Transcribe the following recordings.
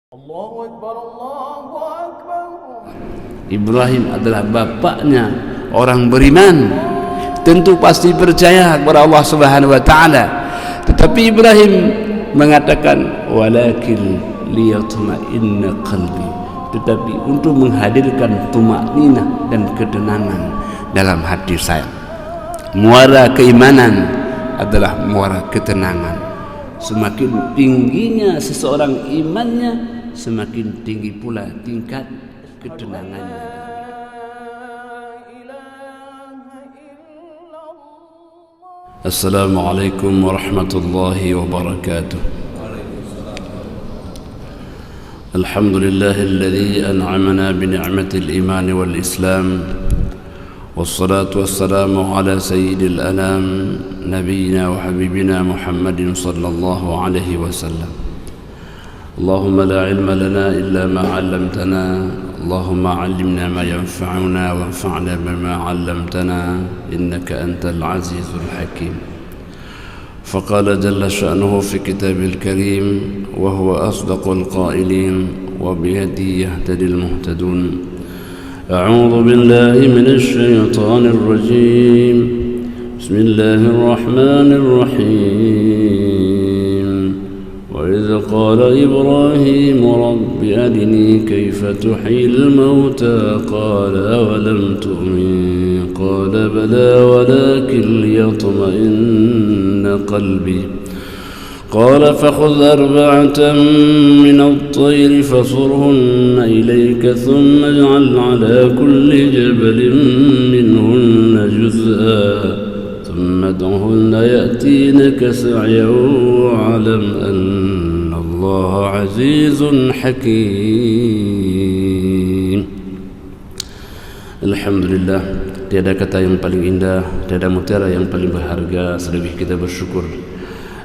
Allahu Akbar, Allahu Akbar. Ibrahim adalah bapaknya orang beriman, tentu pasti percaya kepada Allah Subhanahu wa taala. Tetapi Ibrahim mengatakan walakin liyatma'inna qalbi, tetapi untuk menghadirkan tumakninah dan ketenangan dalam hati saya. Muara keimanan adalah muara ketenangan. Semakin tingginya seseorang imannya, semakin tinggi pula tingkat ketenangannya. Assalamualaikum warahmatullahi wabarakatuh. Alhamdulillahilladzi an'amana bi ni'matil iman wal islam. Wassalatu wassalamu ala sayyidil anam nabiyina wa habibina Muhammadin sallallahu alaihi wasallam. اللهم لا علم لنا إلا ما علمتنا اللهم علمنا ما ينفعنا وانفعنا بما علمتنا إنك أنت العزيز الحكيم. فقال جل شأنه في كتابه الكريم وهو أصدق القائلين وبيده يهتدي المهتدون. أعوذ بالله من الشيطان الرجيم بسم الله الرحمن الرحيم. وإذ قال إبراهيم رب أرني كيف تحيي الموتى قال أولم تؤمن قال بلى ولكن ليطمئن قلبي قال فخذ أربعة من الطير فصرهن إليك ثم اجعل على كل جبل منهن جزءا ثم ادعهن يأتينك سعيا واعلم أن الله عزيز حكيم. Alhamdulillah, tiada kata yang paling indah, tiada mutiara yang paling berharga selebih kita bersyukur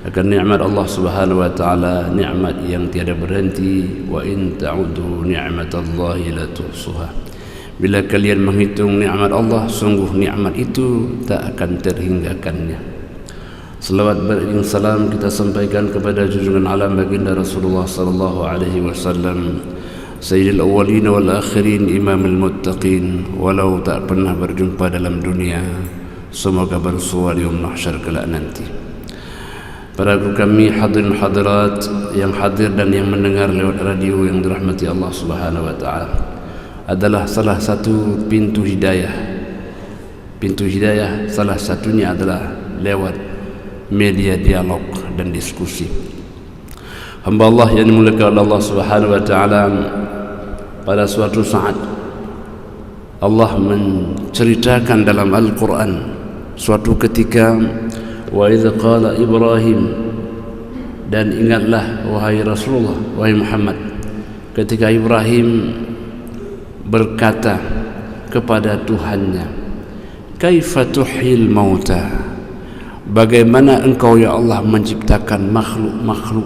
akan nikmat Allah Subhanahu wa taala, nikmat yang tiada berhenti. Wa in ta'udu ni'matallahi la tuhsuha. Bila kalian menghitung nikmat Allah, sungguh nikmat itu tak akan terhinggakannya. Selawat beriring salam kita sampaikan kepada junjungan alam baginda Rasulullah sallallahu alaihi wasallam, Sayyidil awwalin wal akhirin, imamul muttaqin, walau tak pernah berjumpa dalam dunia, semoga bersua di mahsyar kelak nanti. Para guru kami, hadirin hadirat yang hadir dan yang mendengar lewat radio yang dirahmati Allah Subhanahu wa taala, adalah salah satu pintu hidayah. Pintu hidayah salah satunya adalah lewat media dialog dan diskusi. Hamba Allah yang dimuliakan Allah Subhanahu wa taala, pada suatu saat Allah menceritakan dalam Al-Quran suatu ketika, wa idz qala Ibrahim, dan ingatlah wahai Rasulullah, wahai Muhammad, ketika Ibrahim berkata kepada Tuhannya, kaifa tuhyil mauta, bagaimana engkau ya Allah menciptakan makhluk-makhluk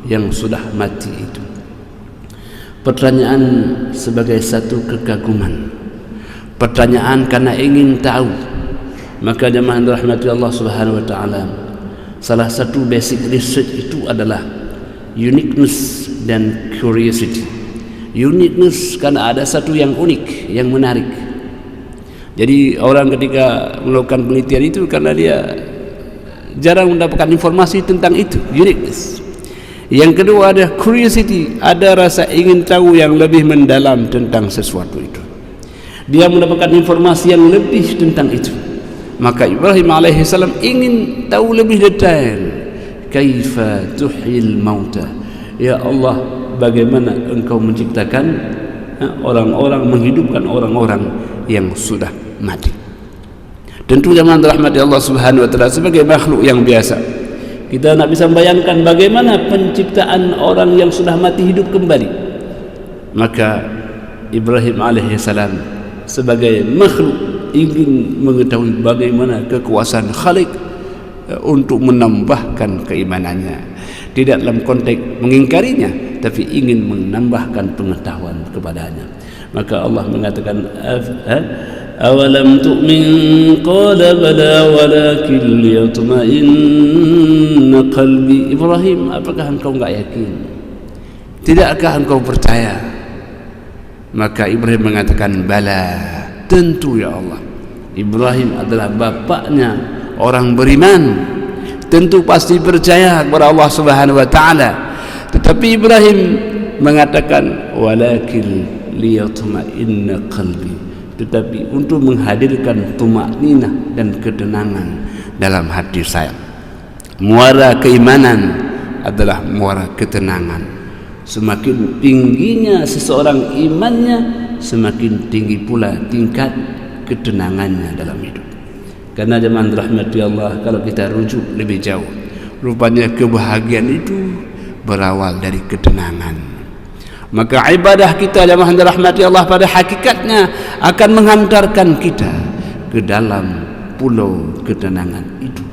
yang sudah mati itu. Pertanyaan sebagai satu kekaguman, pertanyaan karena ingin tahu. Maka jemaah rahmati Allah Subhanahu wa taala, salah satu basic research itu adalah uniqueness dan curiosity. Uniqueness karena ada satu yang unik, yang menarik. Jadi orang ketika melakukan penelitian itu karena dia jarang mendapatkan informasi tentang itu, uniqueness. Yang kedua ada curiosity, ada rasa ingin tahu yang lebih mendalam tentang sesuatu itu. Dia mendapatkan informasi yang lebih tentang itu. Maka Ibrahim alaihissalam ingin tahu lebih detail. Kaifa tuhyil mauta, ya Allah, bagaimana engkau menciptakan orang-orang, menghidupkan orang-orang yang sudah mati. Tentu zaman rahmati Allah Subhanahu wa taala sebagai makhluk yang biasa, kita nak bisa membayangkan bagaimana penciptaan orang yang sudah mati hidup kembali. Maka Ibrahim alaihissalam sebagai makhluk ingin mengetahui bagaimana kekuasaan Khalik untuk menambahkan keimanannya, tidak dalam konteks mengingkarinya, tapi ingin menambahkan pengetahuan kepadanya. Maka Allah mengatakan, awalam tu'min qala bala walakin liyatma'inna qalbi. Ibrahim, apakah engkau enggak yakin? tidakkah engkau percaya? Maka Ibrahim mengatakan, bala, tentu ya Allah. Ibrahim adalah bapaknya orang beriman, tentu pasti percaya kepada Allah Subhanahu wa taala. Tetapi Ibrahim mengatakan, walakin liyatma'inna qalbi, tetapi untuk menghadirkan tumakninah dan ketenangan dalam hati saya. Muara keimanan adalah muara ketenangan. Semakin tingginya seseorang imannya, semakin tinggi pula tingkat ketenangannya dalam hidup. Karena zaman rahmati Allah, kalau kita rujuk lebih jauh, rupanya kebahagiaan itu berawal dari ketenangan. Maka ibadah kita jamaah rahmati Allah pada hakikatnya akan menghantarkan kita ke dalam pulau ketenangan itu.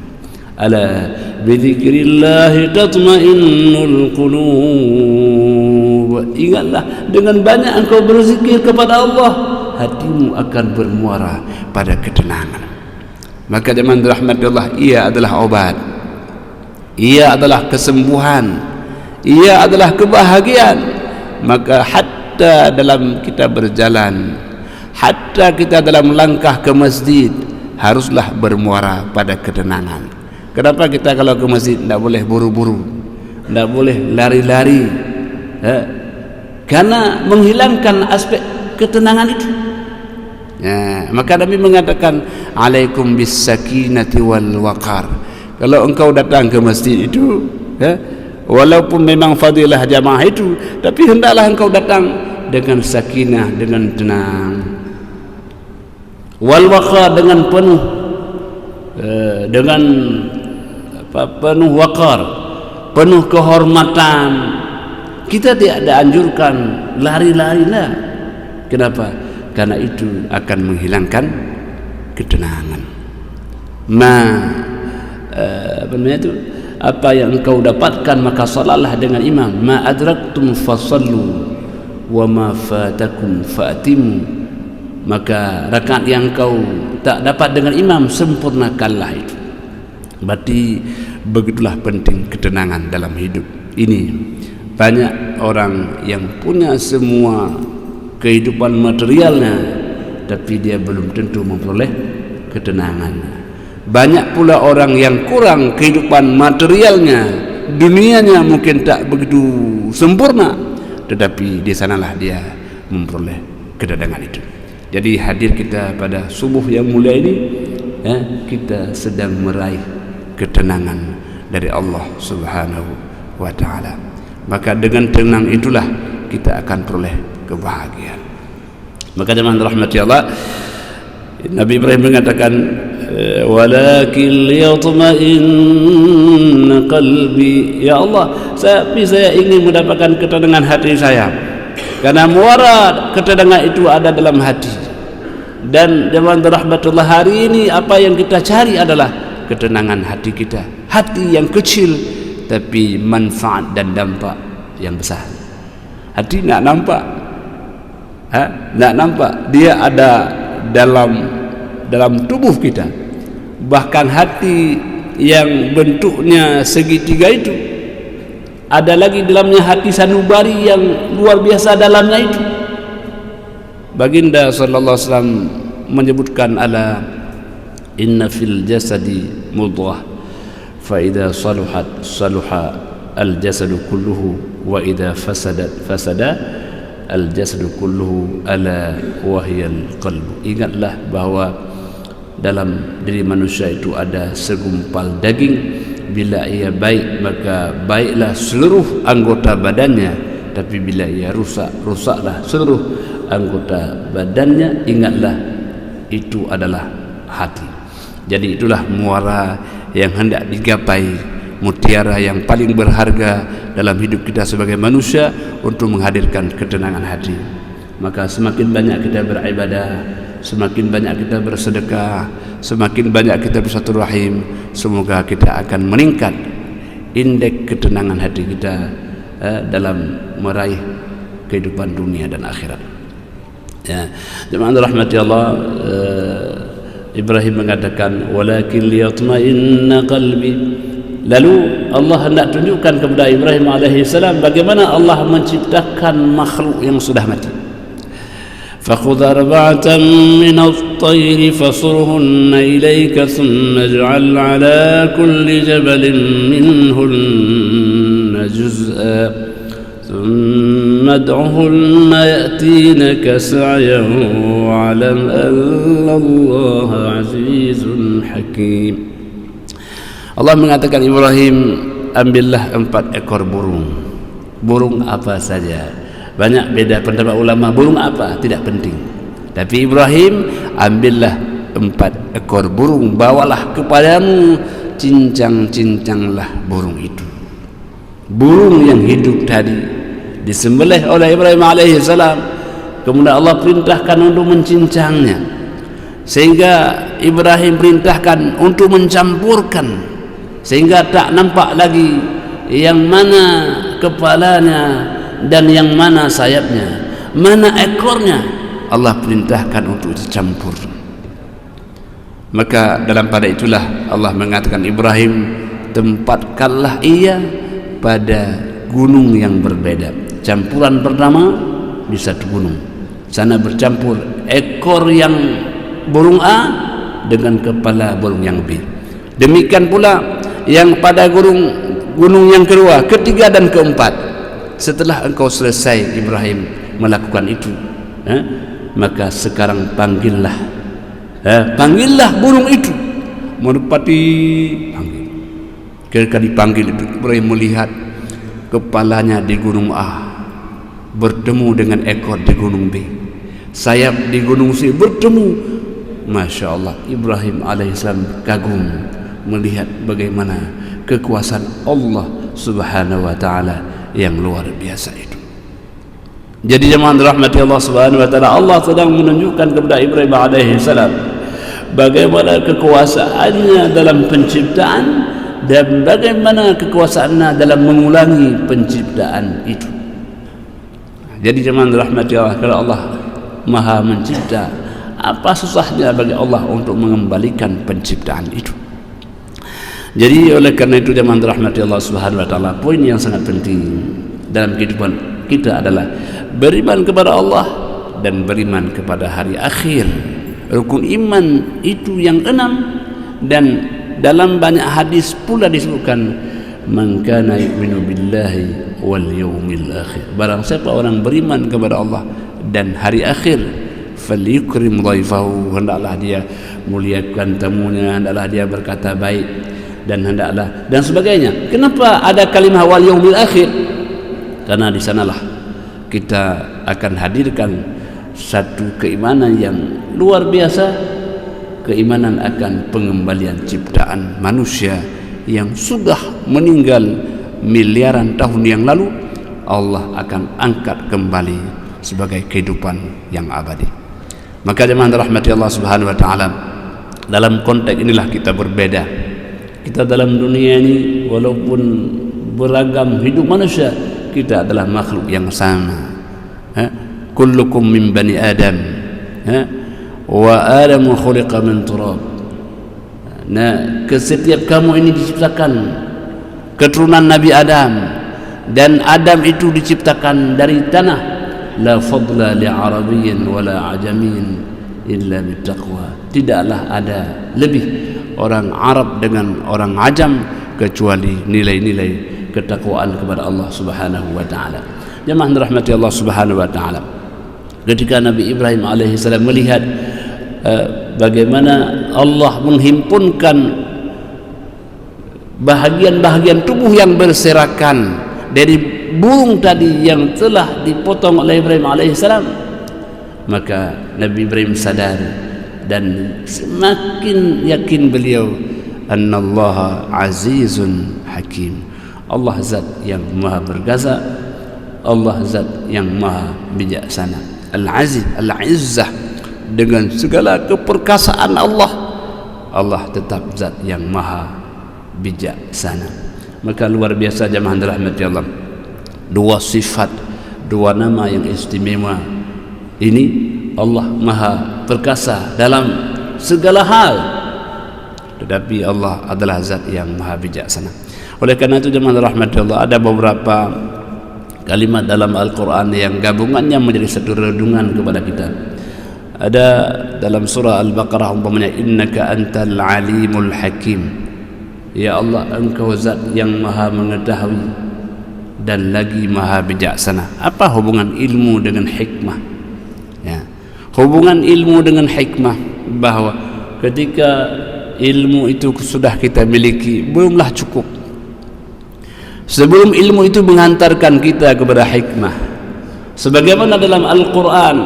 Ala bizikrillah tatma'innul qulub. Ingatlah, dengan banyak engkau berzikir kepada Allah, hatimu akan bermuara pada ketenangan. Maka zaman rahmati Allah, ia adalah obat, ia adalah kesembuhan, ia adalah kebahagiaan. Maka hatta dalam kita berjalan, hatta kita dalam langkah ke masjid, haruslah bermuara pada ketenangan. Kenapa kita kalau ke masjid tidak boleh buru-buru, tidak boleh lari-lari? Karena menghilangkan aspek ketenangan itu. Ya, maka Nabi mengatakan, alaikum bis sakinati wal waqar. Kalau engkau datang ke masjid itu, walaupun memang fadilah jamaah itu, tapi hendaklah engkau datang dengan sakinah, dengan tenang, wal waqar, dengan penuh penuh waqar, penuh kehormatan. Kita tidak dianjurkan lari-larilah. Kenapa? Karena itu akan menghilangkan ketenangan. Apa yang engkau dapatkan maka salatlah dengan imam. Ma adraktum fasallu wa ma fatakum fa'timu. Maka rakaat yang engkau tak dapat dengan imam, sempurnakanlah itu. Berarti begitulah penting ketenangan dalam hidup ini. Banyak orang yang punya semua kehidupan materialnya, tapi dia belum tentu memperoleh ketenangan. Banyak pula orang yang kurang kehidupan materialnya, dunianya mungkin tak begitu sempurna, tetapi di sanalah dia memperoleh ketenangan itu. Jadi hadir kita pada subuh yang mulia ini, kita sedang meraih ketenangan dari Allah Subhanahu wa taala. Maka dengan tenang itulah kita akan peroleh kebahagiaan. Maka jemaah rahmati Allah, Nabi Ibrahim mengatakan, walakin liyatma'inna qalbi. Ya Allah, saya ingin mendapatkan ketenangan hati saya, karena muara ketenangan itu ada dalam hati. Dan jemaah rahmatullah, hari ini apa yang kita cari adalah ketenangan hati kita, hati yang kecil tapi manfaat dan dampak yang besar. Hati nak nampak, nak nampak dia ada dalam tubuh kita. Bahkan hati yang bentuknya segitiga itu, ada lagi dalamnya hati sanubari yang luar biasa dalamnya itu. Baginda sallallahu alaihi wasallam menyebutkan, ala inna fil jasadi mudghah fa idza saluhat saluha al jasadu kulluhu wa idza fasadat fasada al jasadu kulluhu ala wahyal qalbu. Ingatlah bahwa dalam diri manusia itu ada segumpal daging. Bila ia baik maka baiklah seluruh anggota badannya, tapi bila ia rusak, rusaklah seluruh anggota badannya. Ingatlah itu adalah hati. Jadi itulah muara yang hendak digapai, mutiara yang paling berharga dalam hidup kita sebagai manusia untuk menghadirkan ketenangan hati. Maka semakin banyak kita beribadah, semakin banyak kita bersedekah, semakin banyak kita bersilaturahim, semoga kita akan meningkat indeks ketenangan hati kita dalam meraih kehidupan dunia dan akhirat. Ya, jemaah rahmati Allah, Ibrahim mengatakan, walakin liyatma'inna qalbi, Lalu Allah hendak tunjukkan kepada Ibrahim alaihissalam bagaimana Allah menciptakan makhluk yang sudah mati. فَخُذْ أَرْبَعَةً مِنَ الطَّيْرِ فَصُرْهُنَّ إِلَيْكَ ثُمَّ اجْعَلْ عَلَى كُلِّ جَبَلٍ مِنْهُنَّ جُزْءًا ثُمَّ ادْعُهُنَّ يَأْتِينَكَ سَعْيًا وَاعْلَمْ أَنَّ اللَّهَ عَزِيزٌ حَكِيمٌ. Allah mengatakan, Ibrahim, ambillah 4 ekor burung. Burung apa saja. Banyak beda pendapat ulama, burung apa tidak penting. Tapi Ibrahim, ambillah 4 ekor burung, bawalah kepadamu, cincang-cincanglah burung itu. Burung yang hidup tadi disembelih oleh Ibrahim alaihissalam, kemudian Allah perintahkan untuk mencincangnya, sehingga Ibrahim perintahkan untuk mencampurkan, sehingga tak nampak lagi yang mana kepalanya dan yang mana sayapnya, mana ekornya. Allah perintahkan untuk dicampur. Maka dalam pada itulah Allah mengatakan, Ibrahim, tempatkanlah ia pada gunung yang berbeda. Campuran pertama di satu gunung, sana bercampur ekor yang burung A dengan kepala burung yang B. Demikian pula yang pada gunung yang kedua, ketiga dan keempat. Setelah engkau selesai Ibrahim melakukan itu, maka sekarang panggillah burung itu. Menepati panggil. Ketika dipanggil itu, Ibrahim melihat kepalanya di gunung A bertemu dengan ekor di gunung B, sayap di gunung C bertemu. Masya Allah, Ibrahim alaihissalam kagum melihat bagaimana kekuasaan Allah subhanahu wa ta'ala yang luar biasa itu. Jadi jemaah rahmati Allah subhanahu wa ta'ala, Allah sedang menunjukkan kepada Ibrahim alaihissalam bagaimana kekuasaannya dalam penciptaan dan bagaimana kekuasaannya dalam mengulangi penciptaan itu. Jadi jemaah rahmati Allah, kalau Allah maha mencipta, apa susahnya bagi Allah untuk mengembalikan penciptaan itu. Jadi oleh karena itu jemaah rahmati Allah subhanahu wa ta'ala, poin yang sangat penting dalam kehidupan kita adalah beriman kepada Allah dan beriman kepada hari akhir. Rukun iman itu yang 6, dan dalam banyak hadis pula disebutkan, man kana yu'minu billahi wal yawmil akhir, barang siapa orang beriman kepada Allah dan hari akhir, falyukrim dhaifahu, hendaklah dia muliakan tamunya, hendaklah dia berkata baik, dan hendaklah dan sebagainya. Kenapa ada kalimah wal yaumil akhir? Karena di sanalah kita akan hadirkan satu keimanan yang luar biasa, keimanan akan pengembalian ciptaan manusia yang sudah meninggal miliaran tahun yang lalu. Allah akan angkat kembali sebagai kehidupan yang abadi. Maka jemaah rahmati Allah subhanahu wa ta'ala, dalam konteks inilah kita berbeda. Kita dalam dunia ini walaupun beragam hidup manusia, kita adalah makhluk yang sama. Kullukum min bani Adam, wa Adam khuliqa min turab. Nah, setiap kamu ini diciptakan keturunan Nabi Adam, dan Adam itu diciptakan dari tanah. La fadla li arabiyyin wala ajamiyyin illa bittaqwa. Tidaklah ada lebih orang Arab dengan orang Ajam kecuali nilai-nilai ketakwaan kepada Allah subhanahu wa ta'ala. Jemaah rahmati Allah subhanahu wa ta'ala, ketika Nabi Ibrahim alaihissalam melihat bagaimana Allah menghimpunkan bahagian-bahagian tubuh yang berserakan dari burung tadi yang telah dipotong oleh Ibrahim alaihissalam, maka Nabi Ibrahim sadar dan semakin yakin beliau, annallaha azizun hakim, Allah zat yang maha berkuasa, Allah zat yang maha bijaksana. Al-Aziz, Al-Izzah, dengan segala keperkasaan Allah, Allah tetap zat yang maha bijaksana. Maka luar biasa jemaah rahmati Allah, dua sifat, dua nama yang istimewa ini. Allah maha perkasa dalam segala hal, tetapi Allah adalah zat yang maha bijaksana. Oleh karena itu jemaah rahmati Allah, ada beberapa kalimat dalam Al-Quran yang gabungannya menjadi satu renungan kepada kita. Ada dalam surah Al-Baqarah umpamanya, innaka antal alimul hakim. Ya Allah, engkau zat yang maha mengetahui dan lagi maha bijaksana. Apa hubungan ilmu dengan hikmah? Ya. Hubungan ilmu dengan hikmah, bahwa ketika ilmu itu sudah kita miliki, belumlah cukup. Sebelum ilmu itu mengantarkan kita kepada hikmah. Sebagaimana dalam Al-Quran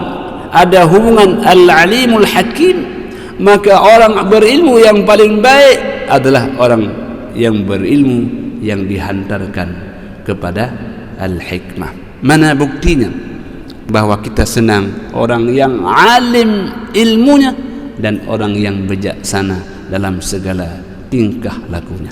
ada hubungan al-alimul hakim, maka orang berilmu yang paling baik adalah orang yang berilmu yang dihantarkan kepada al-hikmah. Mana buktinya bahwa kita senang orang yang alim ilmunya dan orang yang bijaksana dalam segala tingkah lakunya?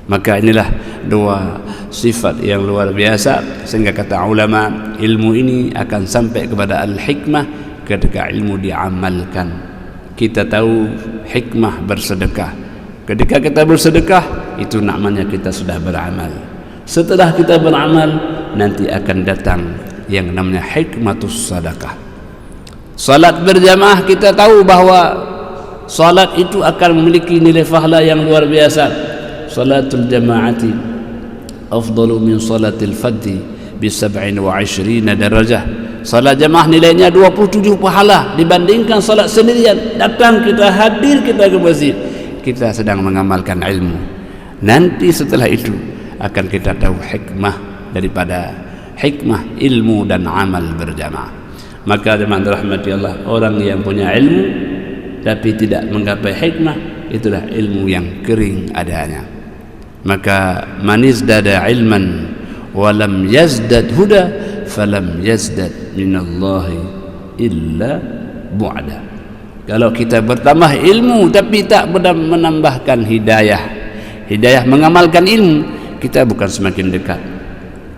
Maka inilah dua sifat yang luar biasa, sehingga kata ulama, ilmu ini akan sampai kepada al-hikmah ketika ilmu diamalkan. Kita tahu hikmah bersedekah. Ketika kita bersedekah, itu namanya kita sudah beramal. Setelah kita beramal, nanti akan datang yang namanya hikmatus sadaqah. Salat berjamaah, kita tahu bahwa salat itu akan memiliki nilai pahala yang luar biasa. Salatul jama'ati afdalu min salatil fadhi bi 27 darajah. Salat jamaah nilainya 27 pahala dibandingkan salat sendirian. Datang kita, hadir kita ke masjid, kita sedang mengamalkan ilmu. Nanti setelah itu akan kita tahu hikmah daripada hikmah ilmu dan amal berjamaah. Maka jemaah rahmati Allah, orang yang punya ilmu tapi tidak menggapai hikmah, itulah ilmu yang kering adanya. Maka manis dada ilman walam yazdad huda falam yazdad minallahi illa bu'da. Kalau kita bertambah ilmu tapi tak menambahkan hidayah mengamalkan ilmu, kita bukan semakin dekat.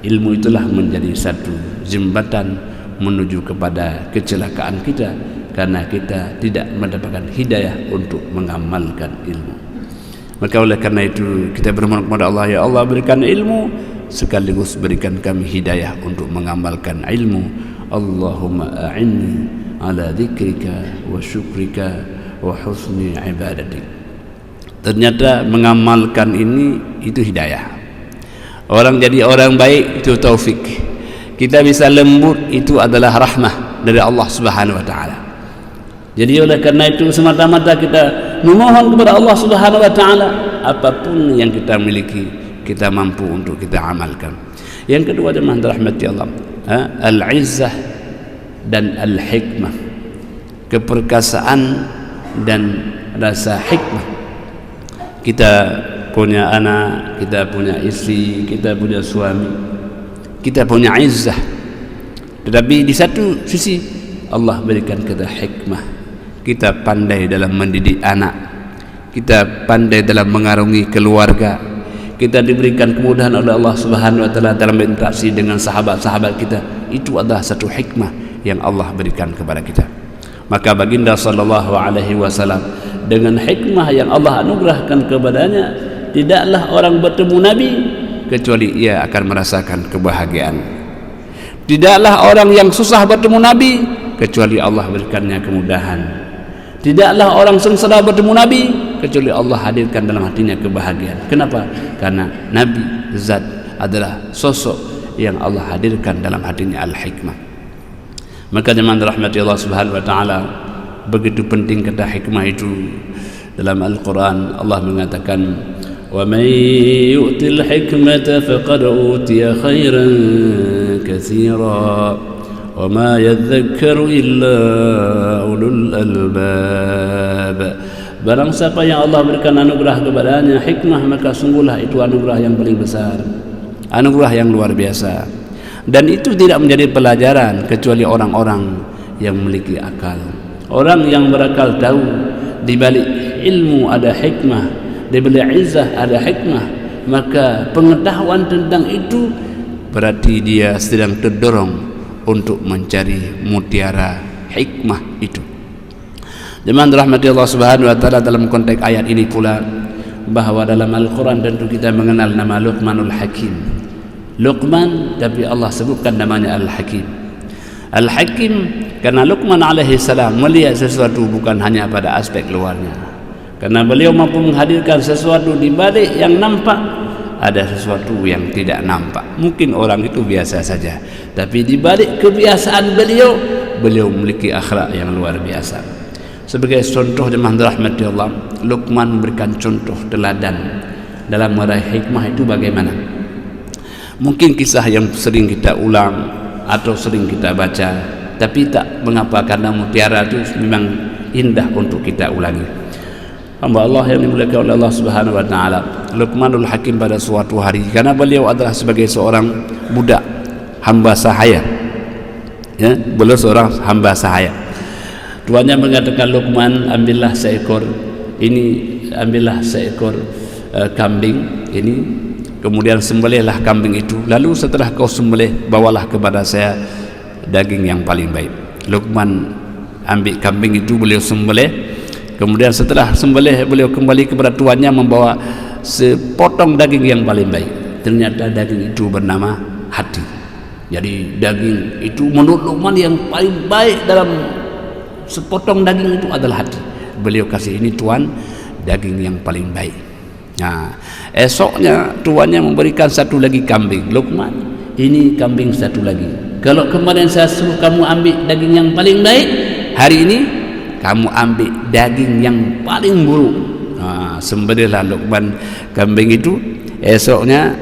Ilmu itulah menjadi satu jembatan menuju kepada kecelakaan kita, karena kita tidak mendapatkan hidayah untuk mengamalkan ilmu. Maka oleh karena itu kita bermohon kepada Allah, ya Allah berikan ilmu sekaligus berikan kami hidayah untuk mengamalkan ilmu. Allahumma a'inni ala dzikrika wa syukrika wa husni ibadatik. Ternyata mengamalkan ini itu hidayah. Orang jadi orang baik itu taufik. Kita bisa lembut itu adalah rahmah dari Allah Subhanahu wa taala. Jadi oleh karena itu semata-mata kita memohon kepada Allah Subhanahu wa taala, apapun yang kita miliki kita mampu untuk kita amalkan. Yang kedua jemaah rahmati Allah, al-izzah dan al-hikmah, keperkasaan dan rasa hikmah. Kita punya anak, kita punya istri, kita punya suami, kita punya izzah, tetapi di satu sisi Allah berikan kita hikmah. Kita pandai dalam mendidik anak, kita pandai dalam mengarungi keluarga, kita diberikan kemudahan oleh Allah Subhanahu wa taala dalam berinteraksi dengan sahabat-sahabat kita. Itu adalah satu hikmah yang Allah berikan kepada kita. Maka baginda sallallahu alaihi wasallam dengan hikmah yang Allah anugerahkan kepadanya, tidaklah orang bertemu Nabi kecuali ia akan merasakan kebahagiaan. Tidaklah orang yang susah bertemu Nabi kecuali Allah berikannya kemudahan. Tidaklah orang sengsara bertemu Nabi kecuali Allah hadirkan dalam hatinya kebahagiaan. Kenapa? Karena Nabi zat adalah sosok yang Allah hadirkan dalam hatinya al-hikmah. Maka jemaah rahmati Allah Subhanahu wa taala, begitu penting kata hikmah itu. Dalam Al-Quran Allah mengatakan, wa may yu'til hikmata faqad utiya khairan katsira wa ma yadhakkaru illa ulul albab. Barang siapa yang Allah berikan anugerah kepadanya hikmah, maka sungguhlah itu anugerah yang paling besar, anugerah yang luar biasa. Dan itu tidak menjadi pelajaran kecuali orang-orang yang memiliki akal. Orang yang berakal tahu di balik ilmu ada hikmah, di balik izzah ada hikmah. Maka pengetahuan tentang itu berarti dia sedang terdorong untuk mencari mutiara hikmah itu. Jemaah rahmati Allah Subhanahu wa taala, dalam konteks ayat ini pula bahwa dalam Al-Quran tentu kita mengenal nama Luqmanul Hakim. Luqman, tapi Allah sebutkan namanya Al-Hakim. Al-Hakim karena Luqman alaihi salam melihat sesuatu bukan hanya pada aspek luarnya, karena beliau mampu menghadirkan sesuatu di balik yang nampak ada sesuatu yang tidak nampak. Mungkin orang itu biasa saja, tapi di balik kebiasaan beliau memiliki akhlak yang luar biasa. Sebagai contoh jemaah rahmati Allah, Luqman memberikan contoh teladan dalam meraih hikmah itu bagaimana. Mungkin kisah yang sering kita ulang atau sering kita baca, tapi tak mengapa, karena mutiara itu memang indah untuk kita ulangi. Hamba Allah yang dimuliakan oleh Allah Subhanahu wa taala, Luqmanul Hakim pada suatu hari, karena beliau adalah sebagai seorang budak hamba sahaya, ya, beliau seorang hamba sahaya. Tuannya mengatakan, Luqman, ambillah seekor kambing ini, kemudian sembelihlah kambing itu, lalu setelah kau sembelih bawalah kepada saya daging yang paling baik. Luqman ambil kambing itu, beliau sembelih, kemudian setelah sembelih beliau kembali kepada tuannya membawa sepotong daging yang paling baik. Ternyata daging itu bernama hati. Jadi daging itu menurut Luqman yang paling baik dalam sepotong daging itu adalah hati. Beliau kasih, ini tuan, daging yang paling baik. Nah, esoknya tuannya memberikan satu lagi kambing. Luqman, ini kambing satu lagi. Kalau kemarin saya suruh kamu ambil daging yang paling baik, hari ini kamu ambil daging yang paling buruk. Nah, sembelihlah Luqman kambing itu. Esoknya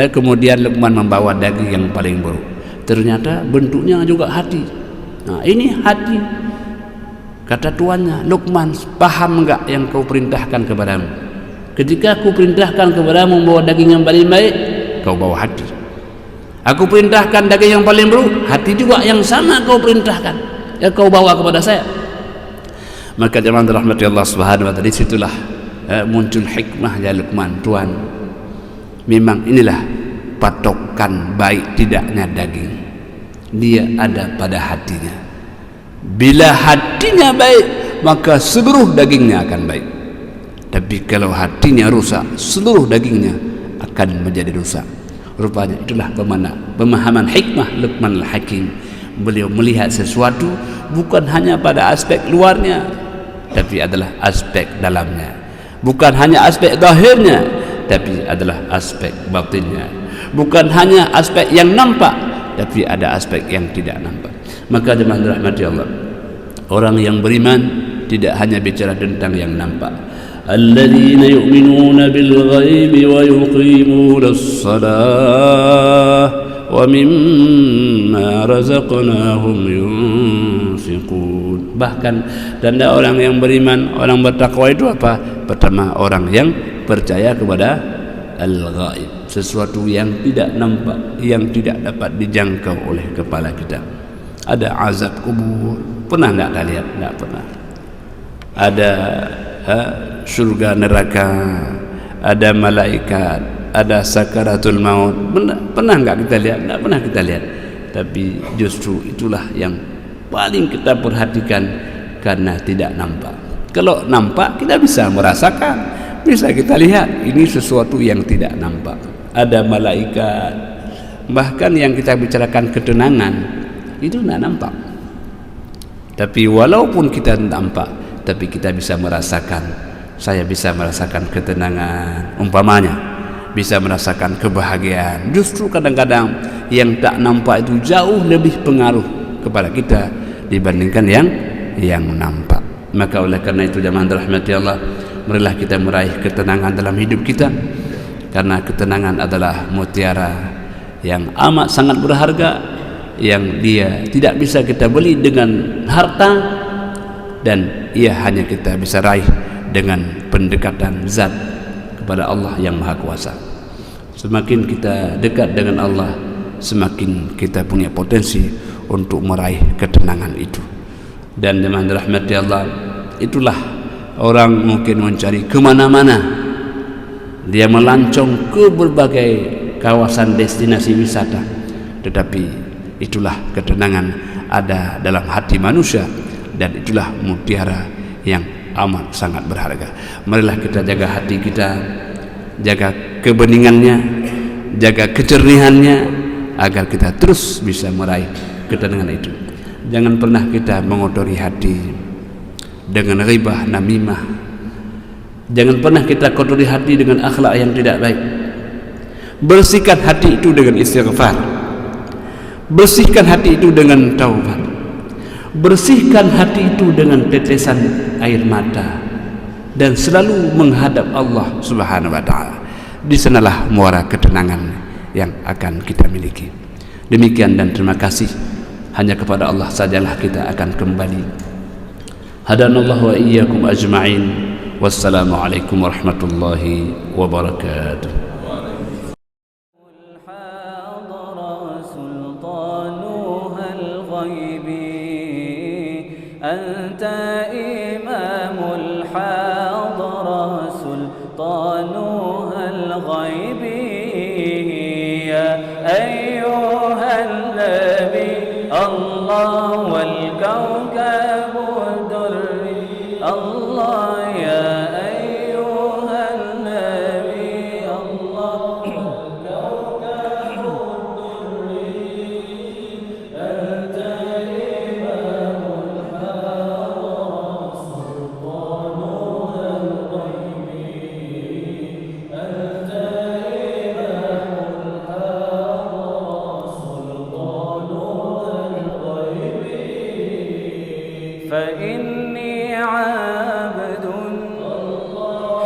kemudian Luqman membawa daging yang paling buruk. Ternyata bentuknya juga hati. Nah, ini hati. Kata tuannya, Luqman, paham enggak yang kau perintahkan kepadamu? Ketika aku perintahkan kepadamu membawa daging yang paling baik, kau bawa hati. Aku perintahkan daging yang paling buruk, hati juga yang sama kau perintahkan, ya kau bawa kepada saya. Maka jemaah rahmati Allah Subhanahu wa taala, disitulah muncul hikmah ya Luqman. Tuan, memang inilah patokan baik tidaknya daging, dia ada pada hatinya. Bila hatinya baik, maka seluruh dagingnya akan baik. Tapi kalau hatinya rusak, seluruh dagingnya akan menjadi rusak. Rupanya itulah pemahaman hikmah Luqman al-Hakim. Beliau melihat sesuatu bukan hanya pada aspek luarnya, tapi adalah aspek dalamnya. Bukan hanya aspek zahirnya, tapi adalah aspek batinnya. Bukan hanya aspek yang nampak, tapi ada aspek yang tidak nampak. Maka jemaah rahmati Allah, orang yang beriman tidak hanya bicara tentang yang nampak. Alladzina yu'minuna bil ghaibi wa yuqimuna as-salah wa mimma razaqnahum yunfiqun. Bahkan tanda orang yang beriman, orang bertakwa itu apa? Pertama, orang yang percaya kepada al-ghaib, sesuatu yang tidak nampak, yang tidak dapat dijangkau oleh kepala kita. Ada azab kubur, pernah enggak kita lihat? Enggak pernah. Ada surga neraka, ada malaikat, ada sakaratul maut, pernah enggak kita lihat? Enggak pernah kita lihat. Tapi justru itulah yang paling kita perhatikan, karena tidak nampak. Kalau nampak kita bisa merasakan, bisa kita lihat, ini sesuatu yang tidak nampak. Ada malaikat, bahkan yang kita bicarakan ketenangan itu tidak nampak. Tapi walaupun kita tidak nampak, tapi kita bisa merasakan. Saya bisa merasakan ketenangan, umpamanya bisa merasakan kebahagiaan. Justru kadang-kadang yang tak nampak itu jauh lebih pengaruh kepada kita dibandingkan yang nampak. Maka oleh karena itu jemaah rahmati Allah, marilah kita meraih ketenangan dalam hidup kita, karena ketenangan adalah mutiara yang amat sangat berharga, yang dia tidak bisa kita beli dengan harta, dan ia hanya kita bisa raih dengan pendekatan zat kepada Allah yang Maha Kuasa. Semakin kita dekat dengan Allah, semakin kita punya potensi untuk meraih ketenangan itu. Dan dengan rahmati Allah, itulah orang mungkin mencari kemana-mana, dia melancong ke berbagai kawasan destinasi wisata, tetapi itulah ketenangan ada dalam hati manusia, dan itulah mutiara yang amat sangat berharga. Marilah kita jaga hati kita, jaga kebeningannya, jaga kejernihannya, agar kita terus bisa meraih ketenangan itu. Jangan pernah kita mengotori hati dengan ghibah, namimah. Jangan pernah kita kotori hati dengan akhlak yang tidak baik. Bersihkan hati itu dengan istighfar, bersihkan hati itu dengan taubat, bersihkan hati itu dengan tetesan air mata, dan selalu menghadap Allah Subhanahu wa ta'ala. Di sanalah muara ketenangan yang akan kita miliki. Demikian dan terima kasih. Hanya kepada Allah sajalah kita akan kembali. Hadanallahu wa iyyakum ajma'in. Wassalamualaikum warahmatullahi wabarakatuh. أنت إمام الحاضرة سلطانها الغيب يا أيها النبي الله والكوكب الدري الله يا أيها النبي الله والكوكب الدري أنت فإني عبد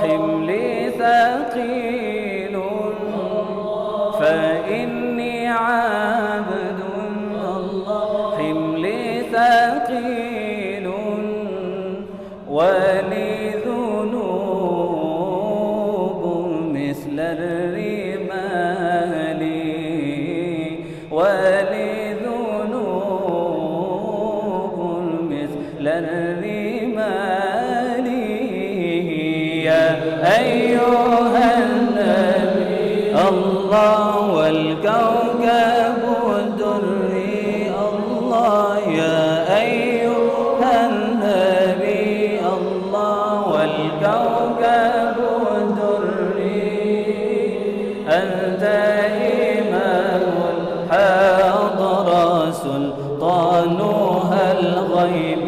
حملي ثقيل فإني عبد حملي ثقيل ولي ذنوب مثل الرمال ولي للرمال يا أيها النبي الله والكوكب الدري الله يا أيها النبي الله والكوكب الدري أنت إمام الحاضرة سلطانها الغيب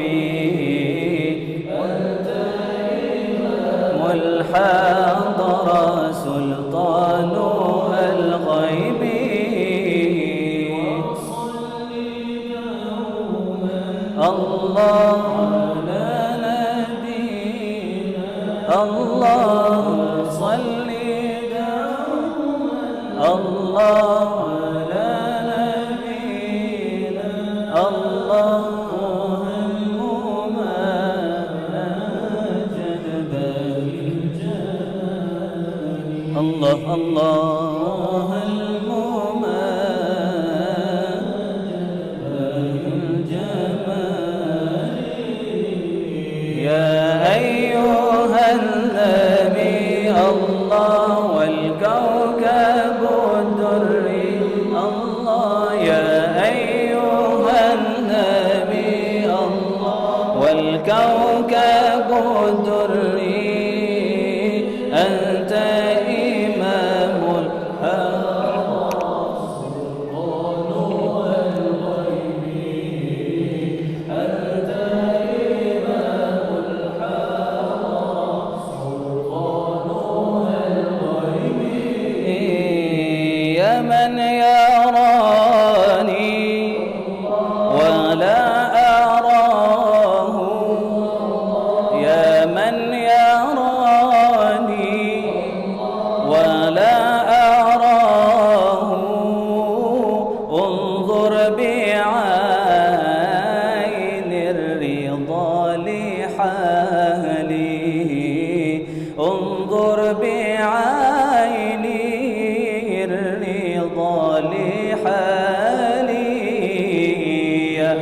الحاضرة سلطانها الغيب الله لا نبينا الله صل الله لا نبينا الله الله الله الجمال يا أيها النبي الله والكوكب الدري الله يا أيها النبي الله والكوكب الدري أنت من يراني ولا أراه يا من يراني ولا أراه انظر بعين الرضا لحالي انظر بعين الرضا لحالي يا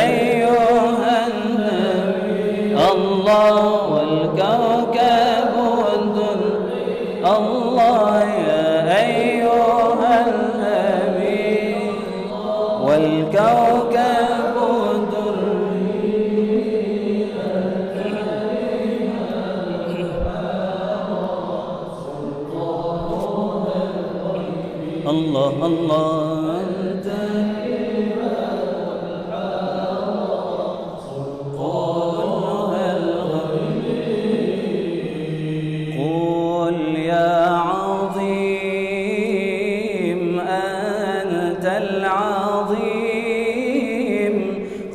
أيها النبي الله والكوكب الدري الله يا أيها النبي والكوكب الدري الله أنت قل يا عظيم أنت العظيم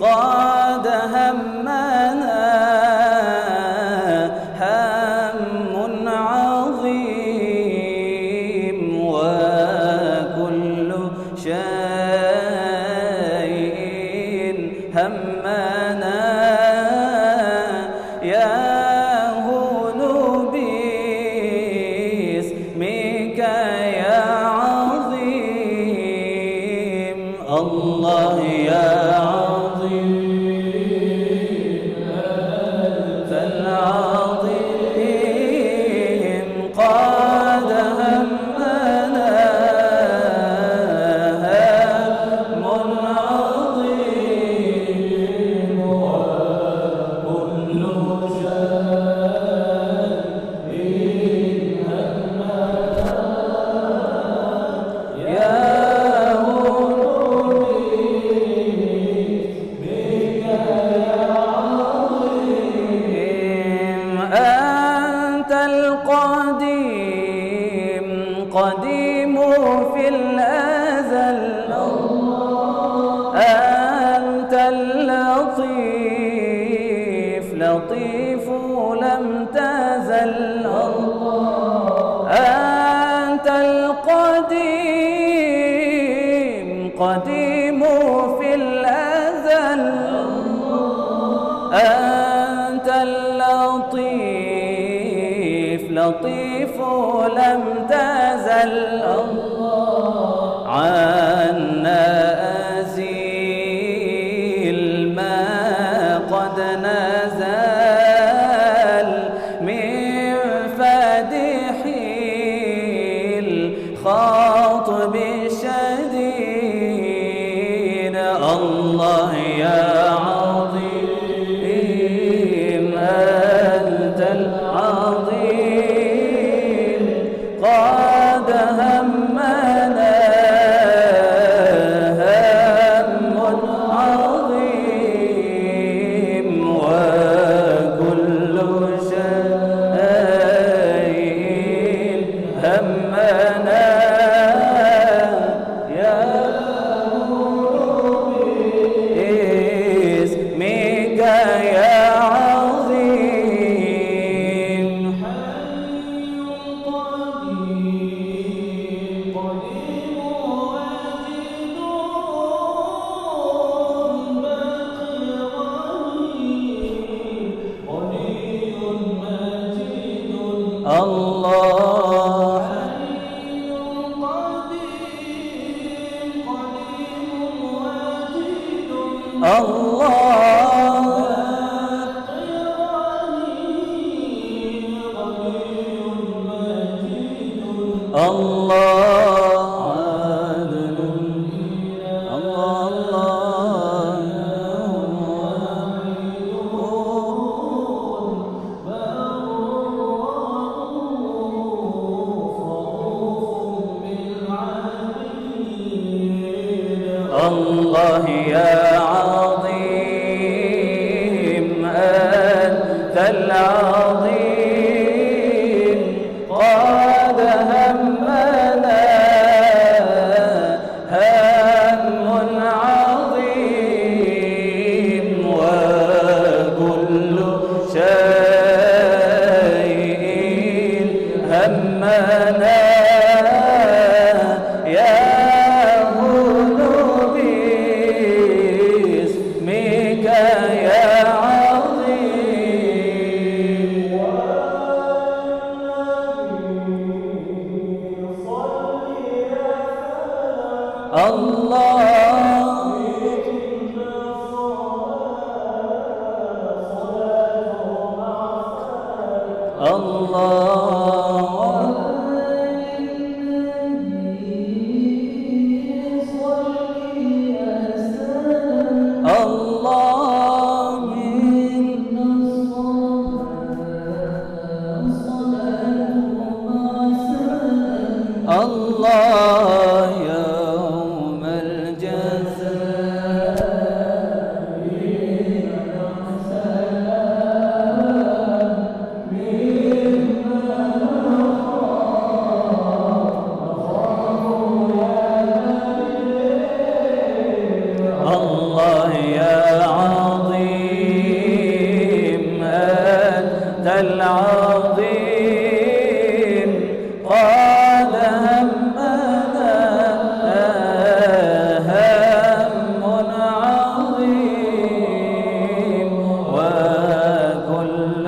قد همنا هم عظيم وكل شيء همنا يهون باسمك يا عظيم الله يا عظيم أنت العظيم قد همنا هم عظيم وكل أنت القديم قديم في الأزل أنت اللطيف لطيف لم تزل أنت القديم قديم في الأزل أنت اللطيف لطيف لم تزل عنا أزيل ما قد نزل من فادح الخاطب الشديد الله يا عظيم أنت العظيم قد همنا هم عظيم وكل شيء همنا باسمك يا عظيم الله الله عادل الله الله يا عظيم أنت العظيم قد همنا هم عظيم وكل شيء همنا باسمك يا عظيم الله الله الله يا الله يا عظيم أنت العظيم قد همنا هم عظيم وكل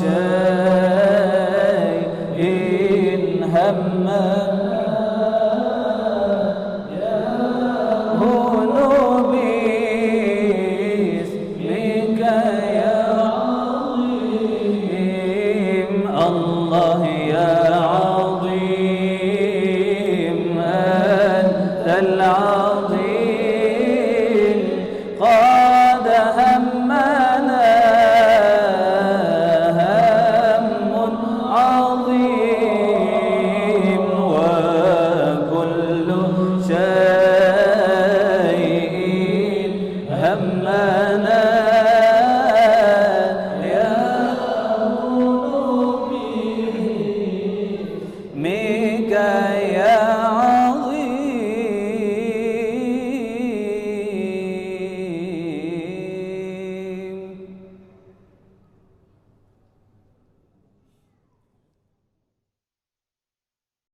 شيء همنا الله يا عظيم أنت العظيم قد